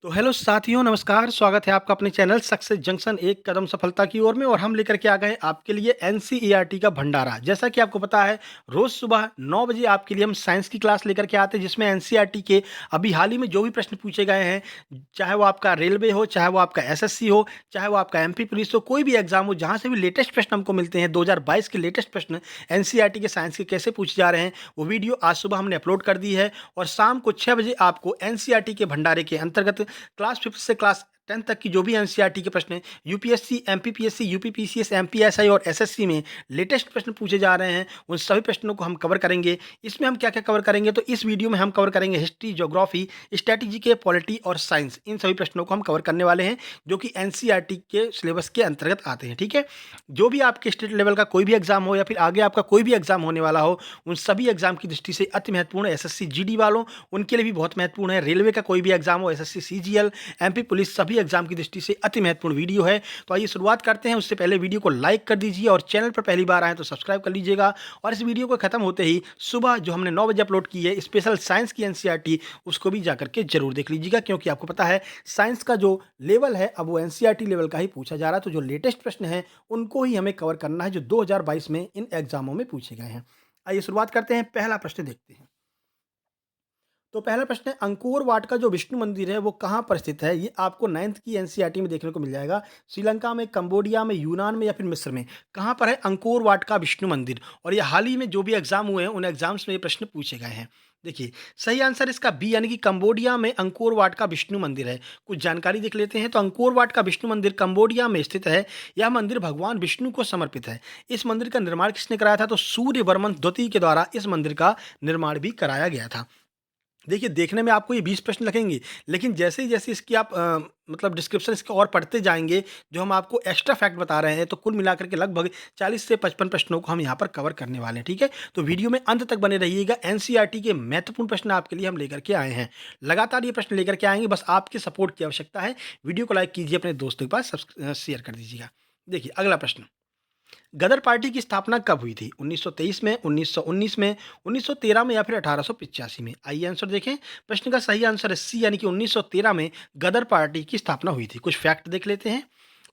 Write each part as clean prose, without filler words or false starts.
तो हेलो साथियों, नमस्कार। स्वागत है आपका अपने चैनल सक्सेस जंक्शन एक कदम सफलता की ओर में। और हम लेकर के आ गए हैं आपके लिए एनसीईआरटी का भंडारा। जैसा कि आपको पता है, रोज सुबह 9 बजे आपके लिए हम साइंस की क्लास लेकर के आते हैं, जिसमें एनसीईआरटी के अभी हाल ही में जो भी प्रश्न पूछे गए हैं, चाहे वो आपका रेलवे हो, चाहे वो आपका एसएससी हो, चाहे वो आपका एमपी पुलिस हो, कोई भी एग्जाम हो, जहां से भी लेटेस्ट प्रश्न हमको मिलते हैं, 2022 के लेटेस्ट प्रश्न एनसीईआरटी के साइंस के कैसे पूछे जा रहे हैं, वो वीडियो आज सुबह हमने अपलोड कर दी है। और शाम को 6 बजे आपको एनसीईआरटी के भंडारे के अंतर्गत क्लास 5 से क्लास 10 तक की जो भी एनसीईआरटी के प्रश्न हैं, यूपीएससी, एमपीपीएससी, यूपीपीसीएस, एमपीएसआई और एसएससी में लेटेस्ट प्रश्न पूछे जा रहे हैं, उन सभी प्रश्नों को हम कवर करेंगे। इसमें हम क्या-क्या कवर करेंगे, तो इस वीडियो में हम कवर करेंगे हिस्ट्री, ज्योग्राफी, स्ट्रैटेजी के, पॉलिटी और साइंस। इन सभी प्रश्नों को हम कवर करने वाले हैं, जो कि एनसीईआरटी के सिलेबस के अंतर्गत आते हैं, ठीक है? जो भी आपके स्टेट लेवल का कोई भी एग्जाम हो या फिर आगे आपका कोई भी एग्जाम होने वाला हो, उन सभी एग्जाम की दृष्टि से अति महत्वपूर्ण है। एसएससी जीडी वालों, उनके लिए भी बहुत महत्वपूर्ण है। रेलवे का कोई भी एग्जाम हो, एसएससी सीजीएल, एमपी पुलिस, सभी एग्जाम की दृष्टि से अति महत्वपूर्ण वीडियो है। तो आइए शुरुआत करते हैं। उससे पहले वीडियो को लाइक कर दीजिए और चैनल पर पहली बार आए तो सब्सक्राइब कर लीजिएगा। और इस वीडियो को खत्म होते ही सुबह जो हमने 9 बजे अपलोड की है स्पेशल साइंस की एनसीईआरटी, उसको भी जाकर के जरूर देख लीजिएगा, क्योंकि आपको पता है साइंस का जो लेवल है अब वो एनसीईआरटी लेवल का ही पूछा जा रहा है। तो जो लेटेस्ट प्रश्न है उनको ही हमें कवर करना है, जो 2022 में इन एग्जामों में पूछे गए हैं। आइए शुरुआत करते हैं। पहला प्रश्न देखते हैं। तो पहला प्रश्न है, अंकोर वाट का जो विष्णु मंदिर है वो कहाँ पर स्थित है? ये आपको 9th की एनसीईआरटी में देखने को मिल जाएगा। श्रीलंका में, कंबोडिया में, यूनान में या फिर मिस्र में? कहाँ पर है अंकोर वाट का विष्णु मंदिर? और ये हाल ही में जो भी एग्जाम हुए हैं उन एग्जाम्स में ये प्रश्न पूछे गए हैं। देखिए, सही आंसर इसका बी, यानी कि कंबोडिया में अंकोर वाट का विष्णु मंदिर है। कुछ जानकारी देख लेते हैं। तो अंकोर वाट का विष्णु मंदिर कंबोडिया में स्थित है। यह मंदिर भगवान विष्णु को समर्पित है। इस मंदिर का निर्माण किसने कराया था? तो सूर्यवर्मन द्वितीय के द्वारा इस मंदिर का निर्माण भी कराया गया था। देखिए, देखने में आपको ये 20 प्रश्न लगेंगे, लेकिन जैसे ही जैसे इसकी आप मतलब डिस्क्रिप्शन इसके और पढ़ते जाएँगे, जो हम आपको एक्स्ट्रा फैक्ट बता रहे हैं, तो कुल मिलाकर के लगभग 40 से 55 प्रश्नों को हम यहाँ पर कवर करने वाले हैं, ठीक है? तो वीडियो में अंत तक बने रहिएगा। एनसीईआरटी के महत्वपूर्ण प्रश्न आपके लिए हम लेकर के आए हैं। लगातार ये प्रश्न लेकर के आएँगे, बस आपके सपोर्ट की आवश्यकता है। वीडियो को लाइक कीजिए, अपने दोस्तों के पास शेयर कर दीजिएगा। देखिए, अगला प्रश्न, गदर पार्टी की स्थापना कब हुई थी? 1923 में, 1919 में, 1913 में या फिर 1885 में? आइए आंसर देखें। प्रश्न का सही आंसर है सी, यानी कि 1913 में गदर पार्टी की स्थापना हुई थी। कुछ फैक्ट देख लेते हैं।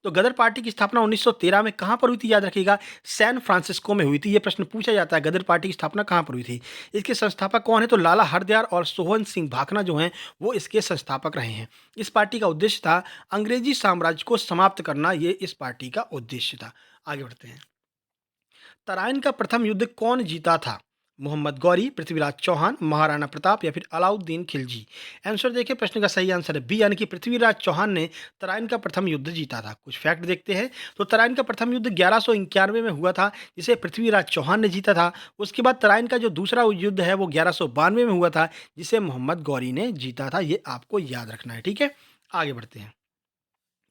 तो गदर पार्टी की स्थापना 1913 में कहाँ पर हुई थी? याद रखिएगा, सैन फ्रांसिस्को में हुई थी। ये प्रश्न पूछा जाता है, गदर पार्टी की स्थापना कहाँ पर हुई थी? इसके संस्थापक कौन है? तो लाला हरदयाल और सोहन सिंह भाखना जो हैं वो इसके संस्थापक रहे हैं। इस पार्टी का उद्देश्य था अंग्रेजी साम्राज्य को समाप्त करना। ये इस पार्टी का उद्देश्य था। आगे बढ़ते हैं। तराइन का प्रथम युद्ध कौन जीता था? मोहम्मद गौरी, पृथ्वीराज चौहान, महाराणा प्रताप या फिर अलाउद्दीन खिलजी? आंसर देखिए, प्रश्न का सही आंसर है बी, यानी कि पृथ्वीराज चौहान ने तराइन का प्रथम युद्ध जीता था। कुछ फैक्ट देखते हैं। तो तराइन का प्रथम युद्ध 1191 में हुआ था, जिसे पृथ्वीराज चौहान ने जीता था। उसके बाद तराइन का जो दूसरा युद्ध है वो 1192 में हुआ था, जिसे मोहम्मद गौरी ने जीता था। ये आपको याद रखना है, ठीक है? आगे बढ़ते हैं।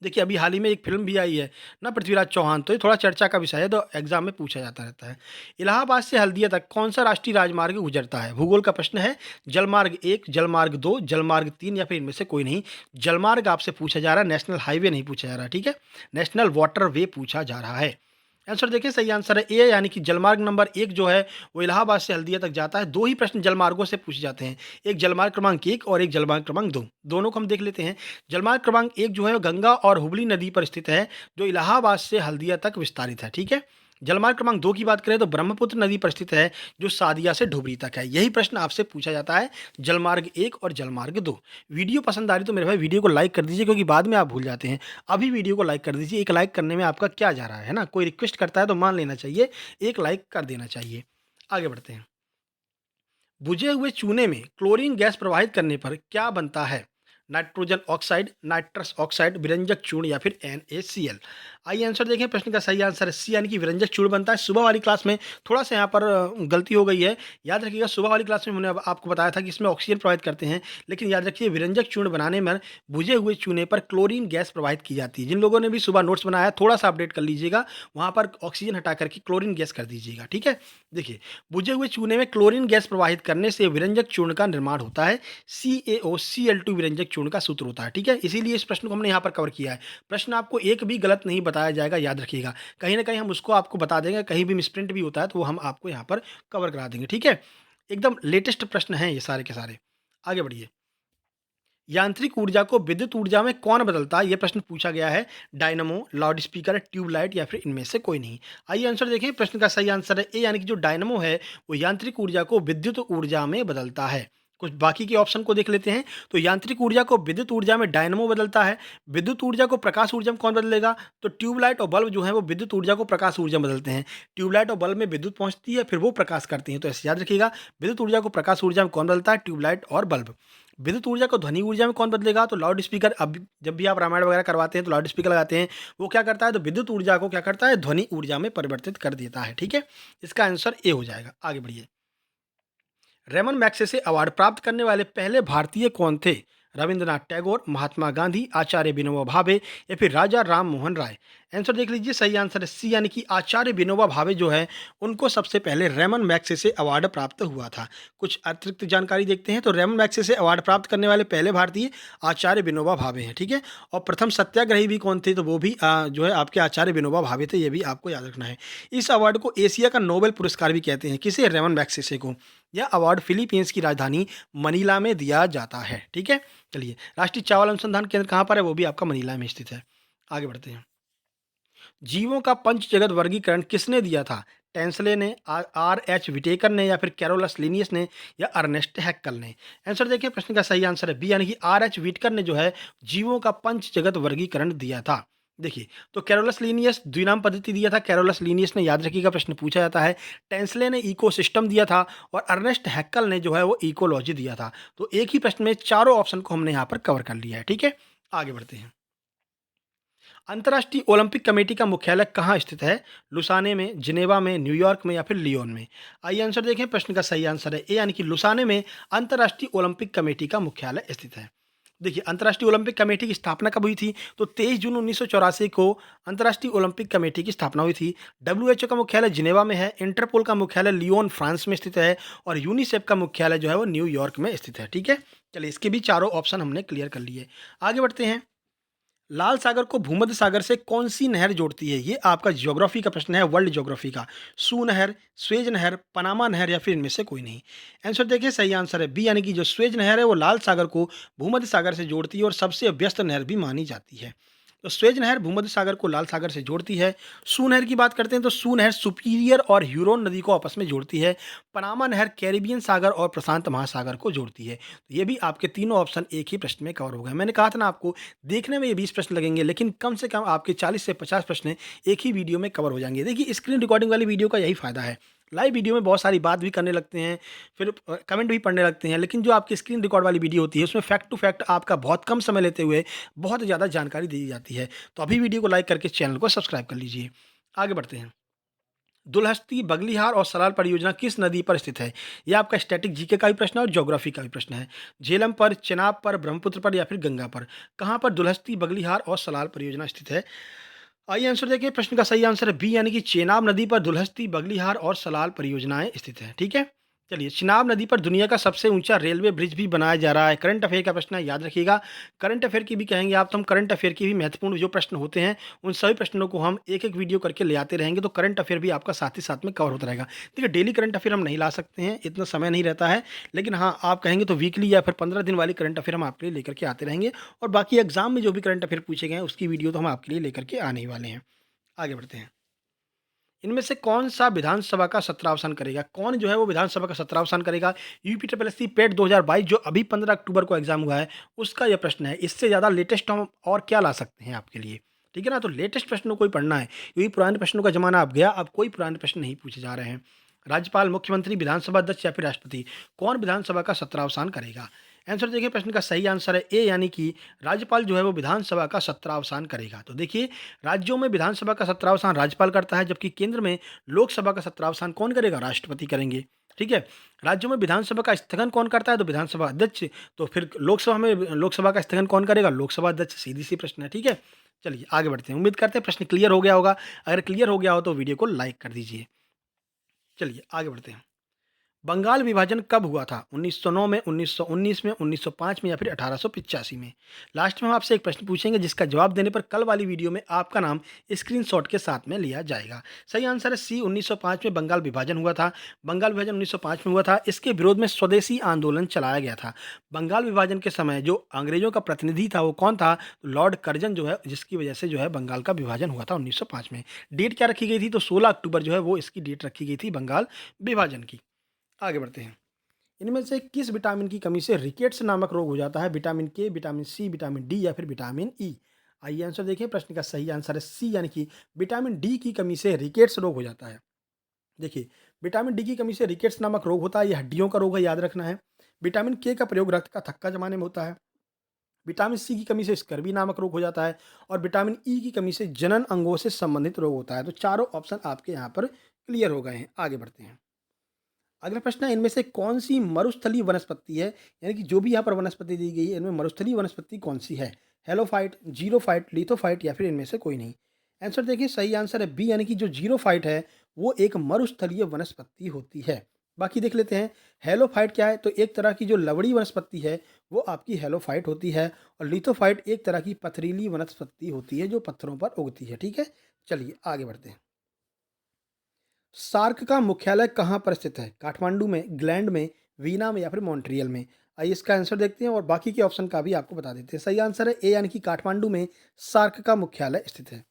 देखिए, अभी हाल ही में एक फ़िल्म भी आई है ना, पृथ्वीराज चौहान, तो ये थोड़ा चर्चा का विषय है, तो एग्ज़ाम में पूछा जाता रहता है। इलाहाबाद से हल्दिया तक कौन-सा राष्ट्रीय राजमार्ग गुजरता है? भूगोल का प्रश्न है। जलमार्ग 1, जलमार्ग 2, जलमार्ग 3 या फिर इनमें से कोई नहीं। जलमार्ग आपसे पूछा जा रहा है, नेशनल हाईवे नहीं पूछा जा रहा है, ठीक है? नेशनल वाटरवे पूछा जा रहा है। आंसर देखिए, सही आंसर है ए, यानी कि जलमार्ग नंबर 1 जो है वो इलाहाबाद से हल्दिया तक जाता है। 2 ही प्रश्न जलमार्गों से पूछे जाते हैं। एक जलमार्ग क्रमांक 1 और एक जलमार्ग क्रमांक 2। दोनों को हम देख लेते हैं। जलमार्ग क्रमांक 1 जो है वो गंगा और हुगली नदी पर स्थित है, जो इलाहाबाद से हल्दिया तक विस्तारित है, ठीक है? जलमार्ग क्रमांक 2 की बात करें तो ब्रह्मपुत्र नदी पर स्थित है, जो सादिया से धुबरी तक है। यही प्रश्न आपसे पूछा जाता है, जलमार्ग 1 और जलमार्ग 2। वीडियो पसंद आ रही तो मेरे भाई वीडियो को लाइक कर दीजिए, क्योंकि बाद में आप भूल जाते हैं। अभी वीडियो को लाइक कर दीजिए। एक लाइक करने में आपका क्या जा रहा है ना? कोई रिक्वेस्ट करता है तो मान लेना चाहिए, एक लाइक कर देना चाहिए। आगे बढ़ते हैं। बुझे हुए चूने में क्लोरीन गैस प्रवाहित करने पर क्या बनता है? नाइट्रोजन ऑक्साइड, नाइट्रस ऑक्साइड, विरंजक चूर्ण या फिर NaCl? आइए आंसर देखें। प्रश्न का सही आंसर है सी, यानी कि विरंजक चूर्ण बनता है। सुबह वाली क्लास में थोड़ा सा यहाँ पर गलती हो गई है। याद रखिएगा, सुबह वाली क्लास में मैंने आपको बताया था कि इसमें ऑक्सीजन प्रवाहित करते हैं, लेकिन याद रखिए विरंजक चूर्ण बनाने में बुझे हुए चूने पर क्लोरीन गैस प्रवाहित की जाती है। जिन लोगों ने भी सुबह नोट्स बनाया है, थोड़ा सा अपडेट कर लीजिएगा, वहाँ पर ऑक्सीजन हटा करके क्लोरीन गैस कर दीजिएगा, ठीक है? देखिए, बुझे हुए चूने में क्लोरीन गैस प्रवाहित करने से विरंजक चूर्ण का निर्माण होता है। CaOCl2 विरंजक चूर्ण का सूत्र होता है, ठीक है? इसीलिए इस प्रश्न को हमने यहाँ पर कवर किया है। प्रश्न आपको एक भी गलत नहीं बताया जाएगा, याद रखिएगा। कहीं न कहीं हम उसको आपको बता देंगे, कहीं भी मिसप्रिंट भी होता है तो वो हम आपको यहाँ पर कवर करा देंगे, ठीक है? एकदम लेटेस्ट प्रश्न हैं ये सारे के सारे। आगे बढ़िए। यांत्रिक ऊर्जा को विद्युत ऊर्जा में कौन बदलता है? ये प्रश्न पूछा गया है। डायनामो, लाउड स्पीकर, ट्यूबलाइट या फिर इनमें से कोई नहीं। आइए आंसर देखें। प्रश्न का सही आंसर है ए, यानी कि जो डायनामो है वो यांत्रिक ऊर्जा को विद्युत ऊर्जा में बदलता है। कुछ बाकी के ऑप्शन को देख लेते हैं। तो यांत्रिक ऊर्जा को विद्युत ऊर्जा में डायनामो बदलता है। विद्युत ऊर्जा को प्रकाश ऊर्जा में कौन बदलेगा? तो ट्यूबलाइट और बल्ब जो है वो विद्युत ऊर्जा को प्रकाश ऊर्जा में बदलते हैं। ट्यूबलाइट और बल्ब में विद्युत पहुंचती है, फिर वो प्रकाश करती हैं। तो ऐसे याद रखिएगा, विद्युत ऊर्जा को प्रकाश ऊर्जा में कौन बदलता है? ट्यूबलाइट और बल्ब। विद्युत ऊर्जा को ध्वनि ऊर्जा में कौन बदलेगा? तो लाउड स्पीकर। अब जब भी आप रामायण वगैरह करवाते हैं तो लाउड स्पीकर लगाते हैं, वो क्या करता है? तो विद्युत ऊर्जा को क्या करता है? ध्वनि ऊर्जा में परिवर्तित कर देता है। ठीक है, इसका आंसर ए हो जाएगा। आगे बढ़िए। रेमन मैग्सेसे अवार्ड प्राप्त करने वाले पहले भारतीय कौन थे? रविंद्रनाथ टैगोर, महात्मा गांधी, आचार्य विनोबा भावे या फिर राजा राम मोहन राय। आंसर देख लीजिए, सही आंसर है सी, यानी कि आचार्य विनोबा भावे जो है उनको सबसे पहले रेमन मैग्सेसे अवार्ड प्राप्त हुआ था। कुछ अतिरिक्त जानकारी देखते हैं। तो रेमन मैग्सेसे अवार्ड प्राप्त करने वाले पहले भारतीय आचार्य विनोबा भावे हैं। ठीक है, और प्रथम सत्याग्रही भी कौन थे? तो वो भी जो है आपके आचार्य विनोबा भावे थे। ये भी आपको याद रखना है। इस अवार्ड को एशिया का नोबेल पुरस्कार भी कहते हैं। किसे? रेमन मैग्सेसे को। यह अवार्ड फिलीपींस की राजधानी मनीला में दिया जाता है। ठीक है, चलिए। राष्ट्रीय चावल अनुसंधान केंद्र कहाँ पर है? वो भी आपका मनीला में स्थित है। आगे बढ़ते हैं। जीवों का पंच जगत वर्गीकरण किसने दिया था? टेंसले ने, आर एच विटेकर ने या फिर कैरोलस लीनियस ने या अर्नेस्ट हैक्कल ने। आंसर देखिए, प्रश्न का सही आंसर है बी, यानी कि आर एच विटकर ने जो है जीवों का पंच जगत वर्गीकरण दिया था। देखिए, तो कैरोलस लीनियस द्विनाम पद्धति दिया था। कैरोलस लीनियस ने, याद रखिएगा प्रश्न पूछा जाता है। टेंसले ने इकोसिस्टम दिया था और अर्नेस्ट हैक्कल ने जो है वो इकोलॉजी दिया था। तो एक ही प्रश्न में चारों ऑप्शन को हमने यहाँ पर कवर कर लिया है। ठीक है, आगे बढ़ते हैं। अंतर्राष्ट्रीय ओलंपिक कमेटी का मुख्यालय कहाँ स्थित है? लुसाने में, जिनेवा में, न्यूयॉर्क में या फिर लियोन में। आइए आंसर देखें। प्रश्न का सही आंसर है ए, यानी कि लुसाने में अंतर्राष्ट्रीय ओलंपिक कमेटी का मुख्यालय स्थित है। देखिए, अंतर्राष्ट्रीय ओलंपिक कमेटी की स्थापना कब हुई थी? तो 23 जून 1984 को अंतर्राष्ट्रीय ओलंपिक कमेटी की स्थापना हुई थी। डब्ल्यूएचओ का मुख्यालय जिनेवा में है। इंटरपोल का मुख्यालय लियोन फ्रांस में स्थित है और यूनिसेफ का मुख्यालय जो है वो न्यूयॉर्क में स्थित है। ठीक है, चलिए, इसके भी चारों ऑप्शन हमने क्लियर कर लिए। आगे बढ़ते हैं। लाल सागर को भूमध्य सागर से कौन सी नहर जोड़ती है? ये आपका ज्योग्राफी का प्रश्न है, वर्ल्ड ज्योग्राफी का। सू नहर, स्वेज नहर, पनामा नहर या फिर इनमें से कोई नहीं। आंसर देखिए, सही आंसर है बी, यानी कि जो स्वेज नहर है वो लाल सागर को भूमध्य सागर से जोड़ती है और सबसे व्यस्त नहर भी मानी जाती है। तो स्वेज नहर भूमध्य सागर को लाल सागर से जोड़ती है। सू नहर की बात करते हैं तो सू नहर सुपीरियर और ह्यूरोन नदी को आपस में जोड़ती है। पनामा नहर कैरिबियन सागर और प्रशांत महासागर को जोड़ती है। तो ये भी आपके तीनों ऑप्शन एक ही प्रश्न में कवर हो गए। मैंने कहा था ना आपको, देखने में ये 20 प्रश्न लगेंगे लेकिन कम से कम आपके 40 से 50 प्रश्न एक ही वीडियो में कवर हो जाएंगे। देखिए, स्क्रीन रिकॉर्डिंग वाली वीडियो का यही फायदा है। लाइव वीडियो में बहुत सारी बात भी करने लगते हैं, फिर कमेंट भी पढ़ने लगते हैं, लेकिन जो आपकी स्क्रीन रिकॉर्ड वाली वीडियो होती है उसमें फैक्ट टू फैक्ट आपका बहुत कम समय लेते हुए बहुत ज़्यादा जानकारी दी जाती है। तो अभी वीडियो को लाइक करके चैनल को सब्सक्राइब कर लीजिए। आगे बढ़ते हैं। दुल्हस्ती, बगलिहार और सलाल परियोजना किस नदी पर स्थित है? ये आपका स्टैटिक जीके का भी प्रश्न है और ज्योग्राफी का भी प्रश्न है। झेलम पर, चेनाब पर, ब्रह्मपुत्र पर या फिर गंगा पर। कहाँ पर दुल्हस्ती, बगलिहार और सलाल परियोजना स्थित है? आइए आंसर देखिए। प्रश्न का सही आंसर है बी, यानी कि चेनाब नदी पर दुल्हस्ती, बगलिहार और सलाल परियोजनाएं स्थित हैं। ठीक है, चलिए। चेनाब नदी पर दुनिया का सबसे ऊंचा रेलवे ब्रिज भी बनाया जा रहा है। करंट अफेयर का प्रश्न है, याद रखिएगा। करंट अफेयर की भी कहेंगे आप तो हम करंट अफेयर की भी महत्वपूर्ण जो प्रश्न होते हैं उन सभी प्रश्नों को हम एक एक वीडियो करके ले आते रहेंगे। तो करंट अफेयर भी आपका साथ ही साथ में कवर होता रहेगा। देखिए, डेली करंट अफेयर हम नहीं ला सकते हैं, इतना समय नहीं रहता है, लेकिन हाँ, आप कहेंगे तो वीकली या फिर 15 दिन वाली करंट अफेयर हम आपके लिए लेकर के आते रहेंगे। और बाकी एग्जाम में जो भी करंट अफेयर पूछे गए हैं उसकी वीडियो तो हम आपके लिए लेकर के आने ही वाले हैं। आगे बढ़ते हैं। इनमें से कौन सा विधानसभा का सत्रावसान करेगा? कौन जो है वो विधानसभा का सत्रावसान करेगा? यूपी ट्रिपल एस सी पेट 2022 जो अभी 15 अक्टूबर को एग्जाम हुआ है उसका यह प्रश्न है। इससे ज़्यादा लेटेस्ट हम और क्या ला सकते हैं आपके लिए? ठीक है ना, तो लेटेस्ट प्रश्नों को ही पढ़ना है, क्योंकि पुराने प्रश्नों का जमाना अब गया, अब कोई पुराने प्रश्न नहीं पूछे जा रहे हैं। राज्यपाल, मुख्यमंत्री, विधानसभा अध्यक्ष या फिर राष्ट्रपति, कौन विधानसभा का सत्रावसान करेगा? आंसर देखिए, प्रश्न का सही आंसर है ए, यानी कि राज्यपाल जो है वो विधानसभा का सत्रावसान करेगा। तो देखिए, राज्यों में विधानसभा का सत्रावसान राज्यपाल करता है, जबकि केंद्र में लोकसभा का सत्रावसान कौन करेगा? राष्ट्रपति करेंगे। ठीक है, राज्यों में विधानसभा का स्थगन कौन करता है? तो विधानसभा अध्यक्ष। तो फिर लोकसभा में लोकसभा का स्थगन कौन करेगा? लोकसभा अध्यक्ष। सीधी सी प्रश्न है। ठीक है, चलिए आगे बढ़ते हैं। उम्मीद करते हैं प्रश्न क्लियर हो गया होगा। अगर क्लियर हो गया हो तो वीडियो को लाइक कर दीजिए। चलिए आगे बढ़ते हैं। बंगाल विभाजन कब हुआ था? 1909 में, 1919 में, 1905 में या फिर 1885 में? लास्ट में हम आपसे एक प्रश्न पूछेंगे जिसका जवाब देने पर कल वाली वीडियो में आपका नाम स्क्रीनशॉट के साथ में लिया जाएगा। सही आंसर है सी, 1905 में बंगाल विभाजन हुआ था। बंगाल विभाजन 1905 में हुआ था। इसके विरोध में स्वदेशी आंदोलन चलाया गया था। बंगाल विभाजन के समय जो अंग्रेजों का प्रतिनिधि था वो कौन था? तो लॉर्ड कर्जन जो है, जिसकी वजह से जो है बंगाल का विभाजन हुआ था 1905 में। डेट क्या रखी गई थी? तो 16 अक्टूबर जो है वो इसकी डेट रखी गई थी बंगाल विभाजन की। आगे बढ़ते हैं। इनमें से किस विटामिन की कमी से रिकेट्स नामक रोग हो जाता है? विटामिन के, विटामिन सी, विटामिन डी या फिर विटामिन ई? आइए आंसर देखें। प्रश्न का सही आंसर है सी, यानी कि विटामिन डी की कमी से रिकेट्स रोग हो जाता है। देखिए, विटामिन डी की कमी से रिकेट्स नामक रोग होता है। ये हड्डियों का रोग है, याद रखना है। विटामिन के का प्रयोग रक्त का थक्का जमाने में होता है। विटामिन सी की कमी से स्कर्वी नामक रोग हो जाता है। और विटामिन ई की कमी से जनन अंगों से संबंधित रोग होता है। तो चारों ऑप्शन आपके यहाँ पर क्लियर हो गए हैं। आगे बढ़ते हैं। अगला प्रश्न है, इनमें से कौन सी मरुस्थलीय वनस्पति है? यानी कि जो भी यहाँ पर वनस्पति दी गई है इनमें मरुस्थलीय वनस्पति कौन सी है? हेलोफाइट, जीरोफाइट, लिथोफाइट या फिर इनमें से कोई नहीं? आंसर देखिए, सही आंसर है बी, यानी कि जो जीरोफाइट है वो एक मरुस्थलीय वनस्पति होती है। बाकी देख लेते हैं। हेलोफाइट क्या है? तो एक तरह की जो लवड़ी वनस्पति है वो आपकी हेलोफाइट होती है। और लिथोफाइट एक तरह की पथरीली वनस्पति होती है जो पत्थरों पर उगती है। ठीक है, चलिए आगे बढ़ते हैं। सार्क का मुख्यालय कहाँ पर स्थित है? काठमांडू में, ग्लैंड में, वीना में या फिर मॉन्ट्रियल में? आइए इसका आंसर देखते हैं और बाकी के ऑप्शन का भी आपको बता देते हैं। सही आंसर है ए, यानी कि काठमांडू में सार्क का मुख्यालय स्थित है।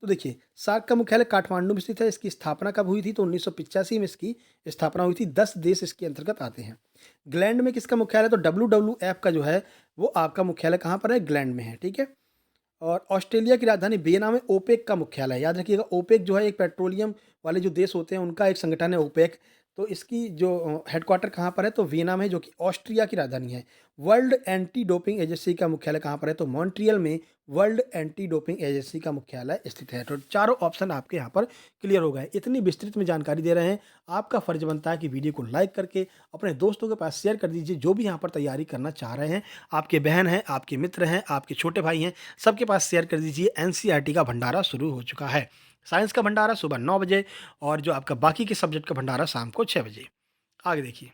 तो देखिए, सार्क का मुख्यालय काठमांडू में स्थित है। इसकी स्थापना कब हुई थी? तो 1985 में इसकी स्थापना हुई थी। 10 देश इसके अंतर्गत आते हैं। ग्लैंड में किसका मुख्यालय? तो WWF का जो है वो आपका मुख्यालय कहाँ पर है? ग्लैंड में है। ठीक है। और ऑस्ट्रेलिया की राजधानी वियना में ओपेक का मुख्यालय है। याद रखिएगा, ओपेक जो है एक पेट्रोलियम वाले जो देश होते हैं उनका एक संगठन है ओपेक। तो इसकी जो हेडक्वार्टर कहाँ पर है? तो वियना में, जो कि ऑस्ट्रिया की राजधानी है। वर्ल्ड एंटी डोपिंग एजेंसी का मुख्यालय कहाँ पर है? तो मॉन्ट्रियल में वर्ल्ड एंटी डोपिंग एजेंसी का मुख्यालय स्थित है। तो चारों ऑप्शन आपके यहाँ पर क्लियर हो गए। इतनी विस्तृत में जानकारी दे रहे हैं, आपका फर्ज बनता है कि वीडियो को लाइक करके अपने दोस्तों के पास शेयर कर दीजिए, जो भी यहाँ पर तैयारी करना चाह रहे हैं। आपके बहन हैं, आपके मित्र हैं, आपके छोटे भाई हैं, सबके पास शेयर कर दीजिए। एनसीईआरटी का भंडारा शुरू हो चुका है। साइंस का भंडारा सुबह 9 बजे और जो आपका बाकी के सब्जेक्ट का भंडारा शाम को 6 बजे। आगे देखिए,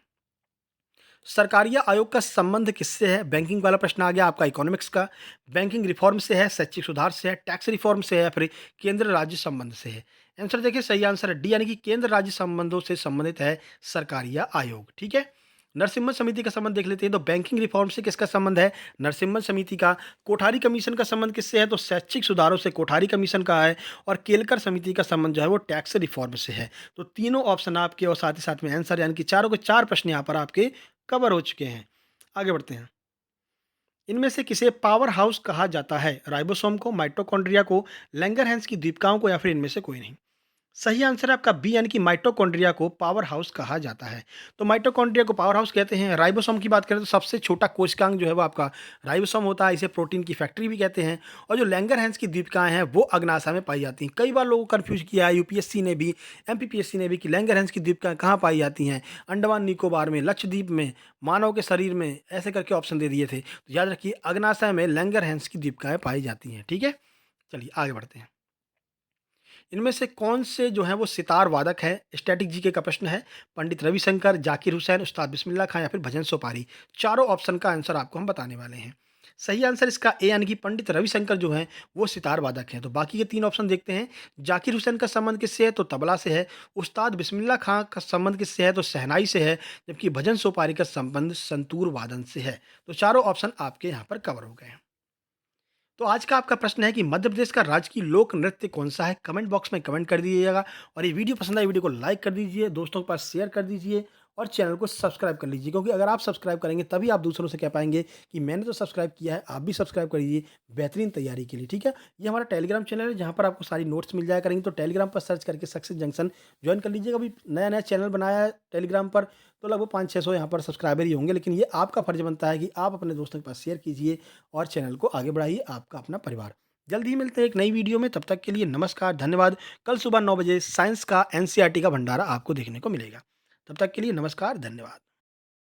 सरकारिया आयोग का संबंध किससे है? बैंकिंग वाला प्रश्न आ गया आपका इकोनॉमिक्स का। बैंकिंग रिफॉर्म से है, शैक्षिक सुधार से है, टैक्स रिफॉर्म से है या फिर केंद्र राज्य संबंध से है? आंसर देखिए, सही आंसर है डी, यानी कि केंद्र राज्य संबंधों से संबंधित है सरकारिया आयोग। ठीक है। नरसिम्हा समिति का संबंध देख लेते हैं। तो बैंकिंग रिफॉर्म से किसका संबंध है? नरसिम्हा समिति का। कोठारी कमीशन का संबंध किससे है? तो शैक्षिक सुधारों से कोठारी कमीशन का है। और केलकर समिति का संबंध जो है वो टैक्स रिफॉर्म से है। तो तीनों ऑप्शन आपके और साथ ही साथ में आंसर, यानी कि चारों के चार प्रश्न यहाँ पर आपके कवर हो चुके हैं। आगे बढ़ते हैं। इनमें से किसे पावर हाउस कहा जाता है? राइबोसोम को, माइटोकॉन्ड्रिया को, लैंगरहैंस की दीपिकाओं को या फिर इनमें से कोई नहीं? सही आंसर है आपका बी, यानी कि माइटोकॉन्ड्रिया को पावर हाउस कहा जाता है। तो माइटोकॉन्ड्रिया को पावर हाउस कहते हैं। राइबोसोम की बात करें तो सबसे छोटा कोशिकांग जो है वो आपका राइबोसोम होता है। इसे प्रोटीन की फैक्ट्री भी कहते हैं। और जो लैंगरहैंस की दीपिकाएं हैं वो अग्नाशय में पाई जाती हैं। कई बार लोगों को कन्फ्यूज किया है यूपीएससी ने भी, एमपीपीएससी ने भी, कि लैंगरहैंस की दीपिकाएं कहाँ पाई जाती हैं? अंडमान निकोबार में, लक्षद्वीप में, मानव के शरीर में, ऐसे करके ऑप्शन दे दिए थे। तो याद रखिए, अग्नाशय में लैंगरहैंस की दीपिकाएं पाई जाती हैं। ठीक है, चलिए आगे बढ़ते हैं। इनमें से कौन से जो हैं वो सितार वादक हैं? स्टैटिक जीके का प्रश्न है। पंडित रविशंकर, जाकिर हुसैन, उस्ताद बिस्मिल्लाह खां या फिर भजन सोपारी? चारों ऑप्शन का आंसर आपको हम बताने वाले हैं। सही आंसर इसका ए, यानी कि पंडित रविशंकर जो हैं वो सितार वादक हैं। तो बाकी के तीन ऑप्शन देखते हैं। जाकिर हुसैन का संबंध किससे है? तो तबला से है। उस्ताद बिस्मिल्लाह खां का संबंध किससे है? तो शहनाई से है। जबकि भजन सोपारी का संबंध संतूर वादन से है। तो चारों ऑप्शन आपके यहाँ पर कवर हो गए हैं। तो आज का आपका प्रश्न है कि मध्य प्रदेश का राजकीय लोक नृत्य कौन सा है? कमेंट बॉक्स में कमेंट कर दीजिएगा। और ये वीडियो पसंद आई, वीडियो को लाइक कर दीजिए, दोस्तों के पास शेयर कर दीजिए और चैनल को सब्सक्राइब कर लीजिए, क्योंकि अगर आप सब्सक्राइब करेंगे तभी आप दूसरों से कह पाएंगे कि मैंने तो सब्सक्राइब किया है, आप भी सब्सक्राइब कर लीजिए बेहतरीन तैयारी के लिए। ठीक है, ये हमारा टेलीग्राम चैनल है जहाँ पर आपको सारी नोट्स मिल जाया करेंगे। तो टेलीग्राम पर सर्च करके सक्सेस जंक्शन ज्वाइन कर लीजिएगा। अभी नया नया चैनल बनाया है टेलीग्राम पर, तो लगभग 500-600 यहाँ पर सब्सक्राइबर ही होंगे। लेकिन ये आपका फर्ज बनता है कि आप अपने दोस्तों के पास शेयर कीजिए और चैनल को आगे बढ़ाइए, आपका अपना परिवार। जल्द ही मिलते हैं एक नई वीडियो में, तब तक के लिए नमस्कार, धन्यवाद। कल सुबह 9 बजे साइंस का एनसीईआरटी का भंडारा आपको देखने को मिलेगा। तब तक के लिए नमस्कार, धन्यवाद।